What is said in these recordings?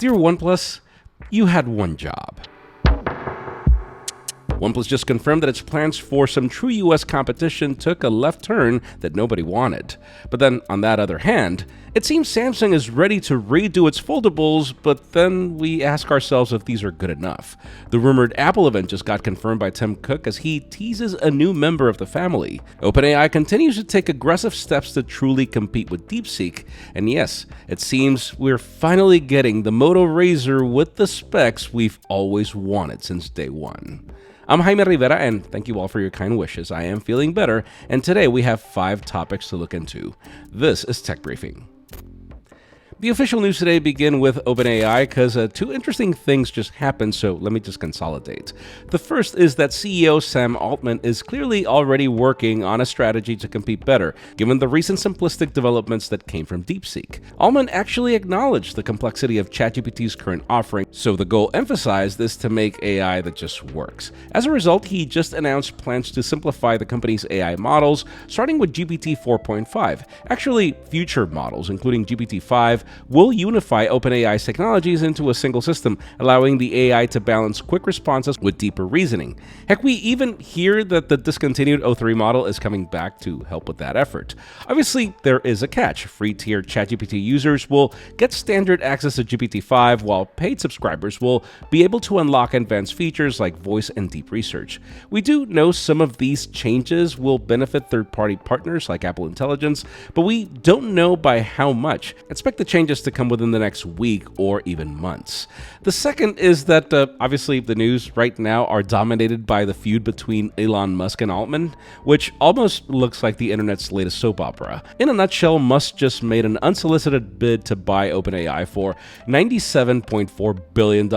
Dear OnePlus, you had one job. OnePlus just confirmed that its plans for some true US competition took a left turn that nobody wanted. But then, on that other hand, it seems Samsung is ready to redo its foldables, but then we ask ourselves if these are good enough. The rumored Apple event just got confirmed by Tim Cook as he teases a new member of the family. OpenAI continues to take aggressive steps to truly compete with DeepSeek, and yes, it seems we're finally getting the Moto RAZR with the specs we've always wanted since day one. I'm Jaime Rivera, and thank you all for your kind wishes. I am feeling better, and today we have 5 topics to look into. This is Tech Briefing. The official news today begin with OpenAI because 2 interesting things just happened, so let me just consolidate. The first is that CEO Sam Altman is clearly already working on a strategy to compete better, given the recent simplistic developments that came from DeepSeek. Altman actually acknowledged the complexity of ChatGPT's current offering, so the goal emphasized is to make AI that just works. As a result, he just announced plans to simplify the company's AI models, starting with GPT 4.5. Actually, future models, including GPT-5, will unify OpenAI's technologies into a single system, allowing the AI to balance quick responses with deeper reasoning. Heck, we even hear that the discontinued O3 model is coming back to help with that effort. Obviously, there is a catch. Free-tier ChatGPT users will get standard access to GPT-5, while paid subscribers will be able to unlock advanced features like voice and deep research. We do know some of these changes will benefit third-party partners like Apple Intelligence, but we don't know by how much. Expect the changes to come within the next week or even months. The second is that obviously the news right now are dominated by the feud between Elon Musk and Altman, which almost looks like the internet's latest soap opera. In a nutshell, Musk just made an unsolicited bid to buy OpenAI for $97.4 billion,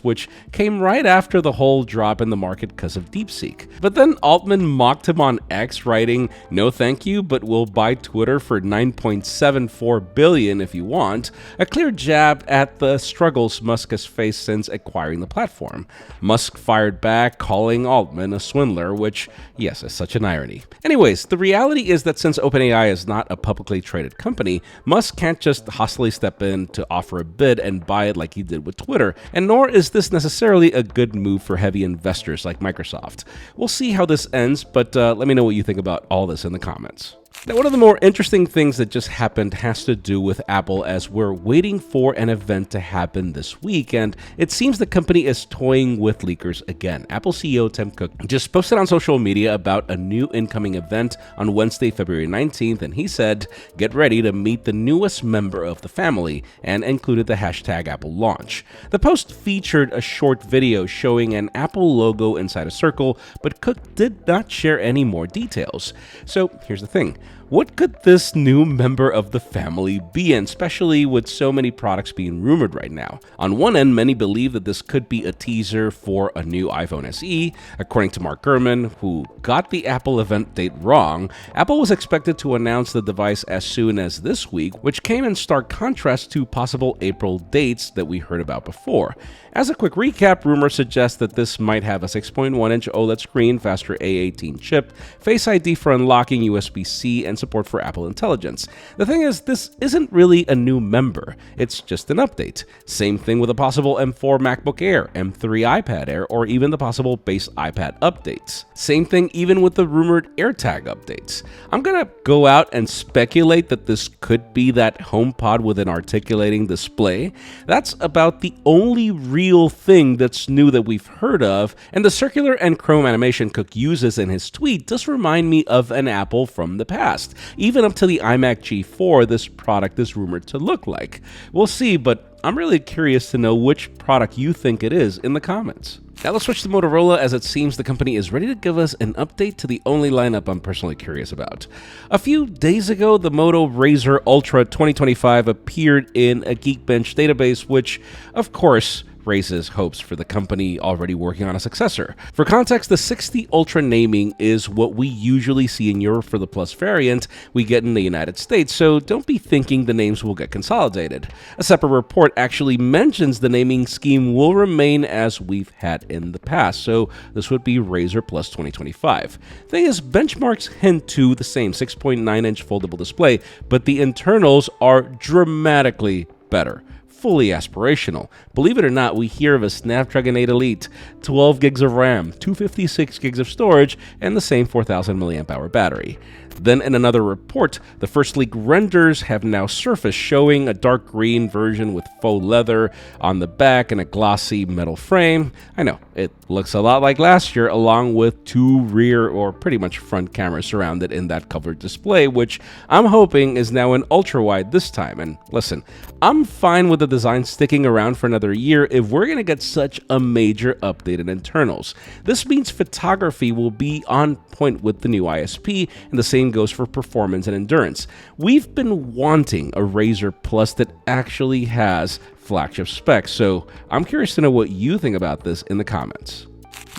which came right after the whole drop in the market because of DeepSeek. But then Altman mocked him on X, writing, "No thank you, but we'll buy Twitter for $9.74 billion if you want," a clear jab at the struggles Musk has faced since acquiring the platform. Musk fired back, calling Altman a swindler, which, yes, is such an irony. Anyways, the reality is that since OpenAI is not a publicly traded company, Musk can't just hostily step in to offer a bid and buy it like he did with Twitter, and nor is this necessarily a good move for heavy investors like Microsoft. We'll see how this ends, but let me know what you think about all this in the comments. Now, one of the more interesting things that just happened has to do with Apple, as we're waiting for an event to happen this week, and it seems the company is toying with leakers again. Apple CEO Tim Cook just posted on social media about a new incoming event on Wednesday, February 19th, and he said, "Get ready to meet the newest member of the family," and included the hashtag Apple launch. The post featured a short video showing an Apple logo inside a circle, but Cook did not share any more details. So here's the thing. What could this new member of the family be, and especially with so many products being rumored right now? On one end, many believe that this could be a teaser for a new iPhone SE. According to Mark Gurman, who got the Apple event date wrong, Apple was expected to announce the device as soon as this week, which came in stark contrast to possible April dates that we heard about before. As a quick recap, rumors suggest that this might have a 6.1-inch OLED screen, faster A18 chip, Face ID for unlocking USB-C, and support for Apple Intelligence. The thing is, this isn't really a new member, it's just an update. Same thing with a possible M4 MacBook Air, M3 iPad Air, or even the possible base iPad updates. Same thing even with the rumored AirTag updates. I'm gonna go out and speculate that this could be that HomePod with an articulating display. That's about the only real thing that's new that we've heard of, and the circular and chrome animation Cook uses in his tweet does remind me of an Apple from the past. Even up to the iMac G4, this product is rumored to look like. We'll see, but I'm really curious to know which product you think it is in the comments. Now let's switch to Motorola, as it seems the company is ready to give us an update to the only lineup I'm personally curious about. A few days ago, the Moto RAZR Ultra 2025 appeared in a Geekbench database, which, of course, raises hopes for the company already working on a successor. For context, the 60 Ultra naming is what we usually see in Europe for the Plus variant we get in the United States, so don't be thinking the names will get consolidated. A separate report actually mentions the naming scheme will remain as we've had in the past, so this would be RAZR Plus 2025. Thing is, benchmarks hint to the same 6.9-inch foldable display, but the internals are dramatically better. fully aspirational. Believe it or not, we hear of a Snapdragon 8 Elite, 12 gigs of RAM, 256 gigs of storage, and the same 4,000 mAh battery. Then in another report, the first leaked renders have now surfaced showing a dark green version with faux leather on the back and a glossy metal frame. I know, it looks a lot like last year, along with two rear or pretty much front cameras surrounded in that covered display, which I'm hoping is now an ultra-wide this time. And listen, I'm fine with the design sticking around for another year if we're going to get such a major update in internals. This means photography will be on point with the new ISP, and the same goes for performance and endurance. We've been wanting a RAZR Plus that actually has flagship specs, so I'm curious to know what you think about this in the comments.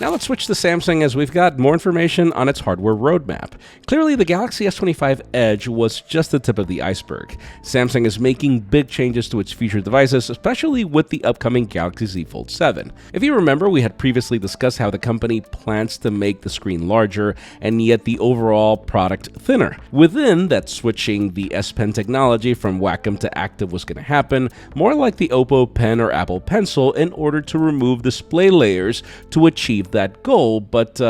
Now let's switch to Samsung as we've got more information on its hardware roadmap. Clearly, the Galaxy S25 Edge was just the tip of the iceberg. Samsung is making big changes to its future devices, especially with the upcoming Galaxy Z Fold 7. If you remember, we had previously discussed how the company plans to make the screen larger and yet the overall product thinner. Within that, switching the S Pen technology from Wacom to Active was going to happen, more like the Oppo Pen or Apple Pencil, in order to remove display layers to achieve that goal, but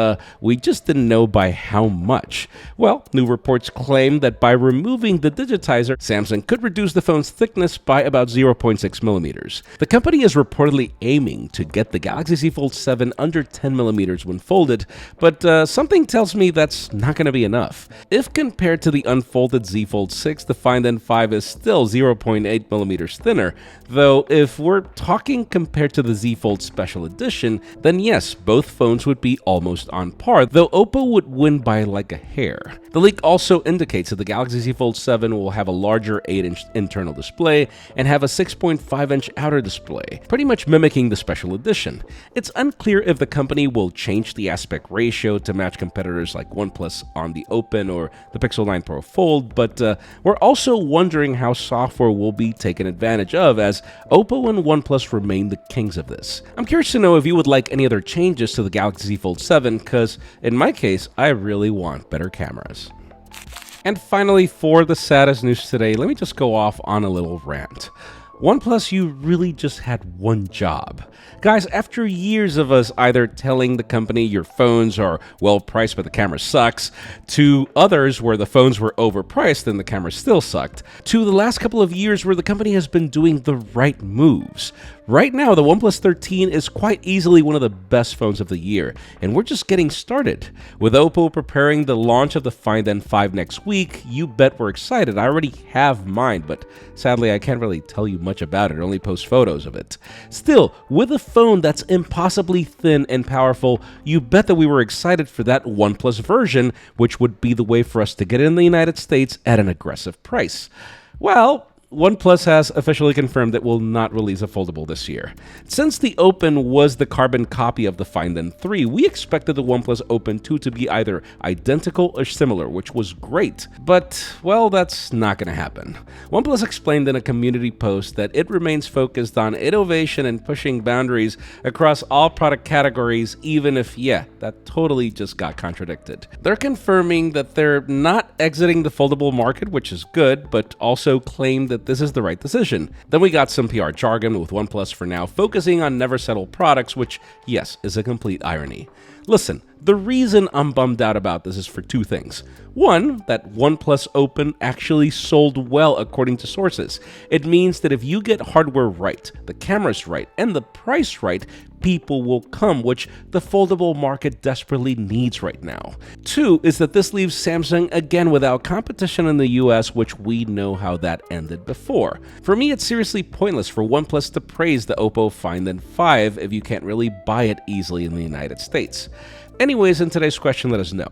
we just didn't know by how much. Well, new reports claim that by removing the digitizer, Samsung could reduce the phone's thickness by about 0.6 millimeters. The company is reportedly aiming to get the Galaxy Z Fold 7 under 10 millimeters when folded, but something tells me that's not going to be enough. If compared to the unfolded Z Fold 6, the Find N5 is still 0.8 millimeters thinner, though if we're talking compared to the Z Fold Special Edition, then yes, both phones would be almost on par, though Oppo would win by like a hair. The leak also indicates that the Galaxy Z Fold 7 will have a larger 8-inch internal display and have a 6.5-inch outer display, pretty much mimicking the Special Edition. It's unclear if the company will change the aspect ratio to match competitors like OnePlus on the Open or the Pixel 9 Pro Fold, but we're also wondering how software will be taken advantage of, as Oppo and OnePlus remain the kings of this. I'm curious to know if you would like any other changes to the Galaxy Z Fold 7, because in my case, I really want better cameras. And finally, for the saddest news today, let me just go off on a little rant. OnePlus, you really just had one job. Guys, after years of us either telling the company your phones are well priced but the camera sucks, to others where the phones were overpriced and the camera still sucked, to the last couple of years where the company has been doing the right moves. Right now, the OnePlus 13 is quite easily one of the best phones of the year, and we're just getting started. With Oppo preparing the launch of the Find N5 next week, you bet we're excited. I already have mine, but sadly I can't really tell you much about it, only post photos of it. Still, with a phone that's impossibly thin and powerful, you bet that we were excited for that OnePlus version, which would be the way for us to get it in the United States at an aggressive price. Well, OnePlus has officially confirmed it will not release a foldable this year. Since the Open was the carbon copy of the Find N3, we expected the OnePlus Open 2 to be either identical or similar, which was great. But, well, that's not going to happen. OnePlus explained in a community post that it remains focused on innovation and pushing boundaries across all product categories, even if, yeah, that totally just got contradicted. They're confirming that they're not exiting the foldable market, which is good, but also claim that this is the right decision. Then we got some PR jargon with OnePlus for now focusing on never settle products, which, yes, is a complete irony. Listen, the reason I'm bummed out about this is for two things. One, that OnePlus Open actually sold well according to sources. It means that if you get hardware right, the cameras right, and the price right, people will come, which the foldable market desperately needs right now. Two is that this leaves Samsung again without competition in the US, which we know how that ended before. For me, it's seriously pointless for OnePlus to praise the Oppo Find N5 if you can't really buy it easily in the United States. Anyways, in today's question, let us know.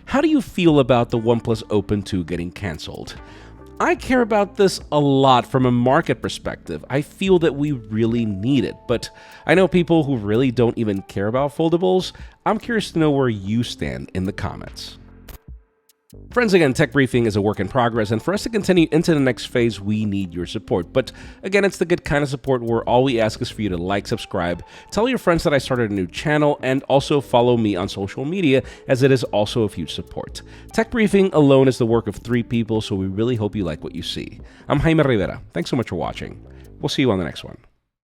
How do you feel about the OnePlus Open 2 getting cancelled? I care about this a lot from a market perspective. I feel that we really need it, but I know people who really don't even care about foldables. I'm curious to know where you stand in the comments. Friends, again, Tech Briefing is a work in progress, and for us to continue into the next phase, we need your support. But again, it's the good kind of support where all we ask is for you to like, subscribe, tell your friends that I started a new channel, and also follow me on social media, as it is also a huge support. Tech Briefing alone is the work of 3 people, so we really hope you like what you see. I'm Jaime Rivera. Thanks so much for watching. We'll see you on the next one.